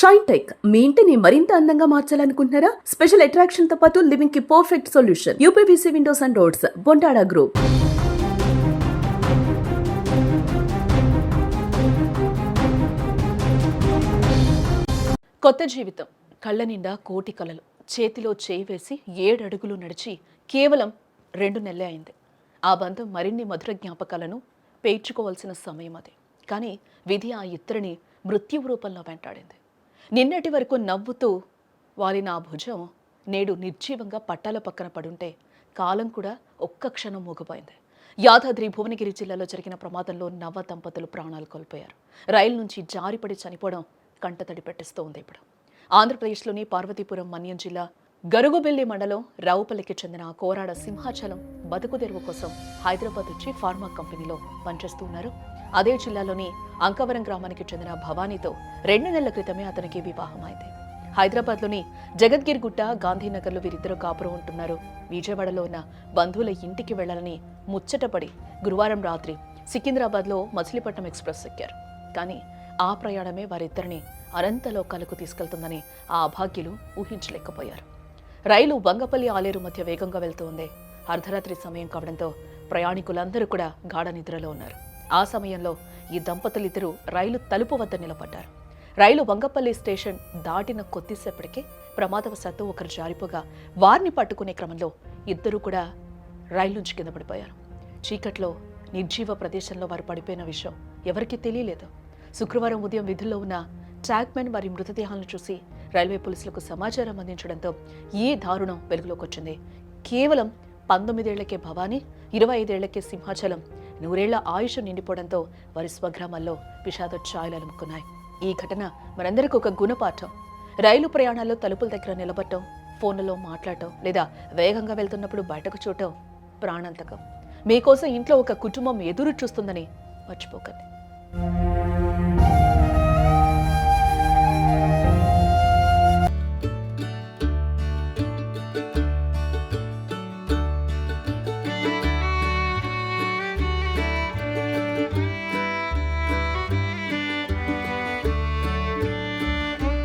Shine tech మీ ఇంటిని మరింత అందంగా మార్చాలనుకుంటున్నారా? స్పెషల్ అట్రాక్షన్ తో పాటు లివింగ్ కి perfect solution. UPVC windows and doors, Bontada group. కొత్త జీవితం, కళ్ళ నిండా కోటి కలలు, చేతిలో చేయి వేసి 7 అడుగులు నడిచి కేవలం 2 నెలలే అయింది. ఆ బంధం మరిన్ని మధుర జ్ఞాపకాలను పేర్చుకోవాల్సిన సమయం అది. కానీ విధి ఆ ఇద్దరిని మృత్యు రూపంలో వెంటాడింది. నిన్నటి వరకు నవ్వుతూ వాలిన ఆ భుజం నేడు నిర్జీవంగా పట్టాల పక్కన పడుంటే కాలం కూడా ఒక్క క్షణం మూగిపోయింది. యాదాద్రి భువనగిరి జిల్లాలో జరిగిన ప్రమాదంలో నవ దంపతులు ప్రాణాలు కోల్పోయారు. రైలు నుంచి జారిపడి చనిపోవడం కంటతడి పెట్టిస్తూ ఉంది. ఇప్పుడు ఆంధ్రప్రదేశ్లోని పార్వతీపురం మన్యం జిల్లా గరుగుబెల్లి మండలం రావుపల్లికి చెందిన కోరాడ సింహాచలం బతుకు తెరువు కోసం హైదరాబాద్ వచ్చి ఫార్మా కంపెనీలో పనిచేస్తూ ఉన్నారు. అదే జిల్లాలోని అంకవరం గ్రామానికి చెందిన భవానీతో 2 నెలల క్రితమే అతనికి వివాహమైంది. హైదరాబాద్లోని జగద్గిరిగుట్ట, గాంధీనగర్లో వీరిద్దరూ కాపురం ఉంటున్నారు. విజయవాడలో ఉన్న బంధువుల ఇంటికి వెళ్లాలని ముచ్చటపడి గురువారం రాత్రి సికింద్రాబాద్లో మచిలీపట్నం ఎక్స్ప్రెస్ ఎక్కారు. కానీ ఆ ప్రయాణమే వారిద్దరిని అనంత లోకాలకు తీసుకెళ్తుందని ఆ అభాగ్యులు ఊహించలేకపోయారు. రైలు వంగపల్లి ఆలేరు మధ్య వేగంగా వెళ్తూ ఉంది. అర్ధరాత్రి సమయం కావడంతో ప్రయాణికులందరూ కూడా గాఢ నిద్రలో ఉన్నారు. ఆ సమయంలో ఈ దంపతులిద్దరూ రైలు తలుపు వద్ద నిలబడ్డారు. రైలు వంగపల్లి స్టేషన్ దాటిన కొద్దిసేపటికే ప్రమాదవశాత్తు ఒకరు జారిపోగా వారిని పట్టుకునే క్రమంలో ఇద్దరూ కూడా రైలు నుంచి కింద పడిపోయారు. చీకట్లో నిర్జీవ ప్రదేశంలో వారు పడిపోయిన విషయం ఎవరికీ తెలియలేదు. శుక్రవారం ఉదయం విధుల్లో ఉన్న ట్రాక్మెన్ వారి మృతదేహాలను చూసి రైల్వే పోలీసులకు సమాచారం అందించడంతో ఈ దారుణం వెలుగులోకి వచ్చింది. కేవలం 19 ఏళ్లకే భవానీ, 25 ఏళ్లకే సింహాచలం 100 ఏళ్ల ఆయుష్ నిండిపోవడంతో వారి స్వగ్రామాల్లో విషాద ఛాయలు అలుముకున్నాయి. ఈ ఘటన మనందరికీ ఒక గుణపాఠం. రైలు ప్రయాణాల్లో తలుపుల దగ్గర నిలబడటం, ఫోన్లలో మాట్లాడటం లేదా వేగంగా వెళ్తున్నప్పుడు బయటకు చూడటం ప్రాణాంతకం. మీకోసం ఇంట్లో ఒక కుటుంబం ఎదురు చూస్తుందని మర్చిపోకండి.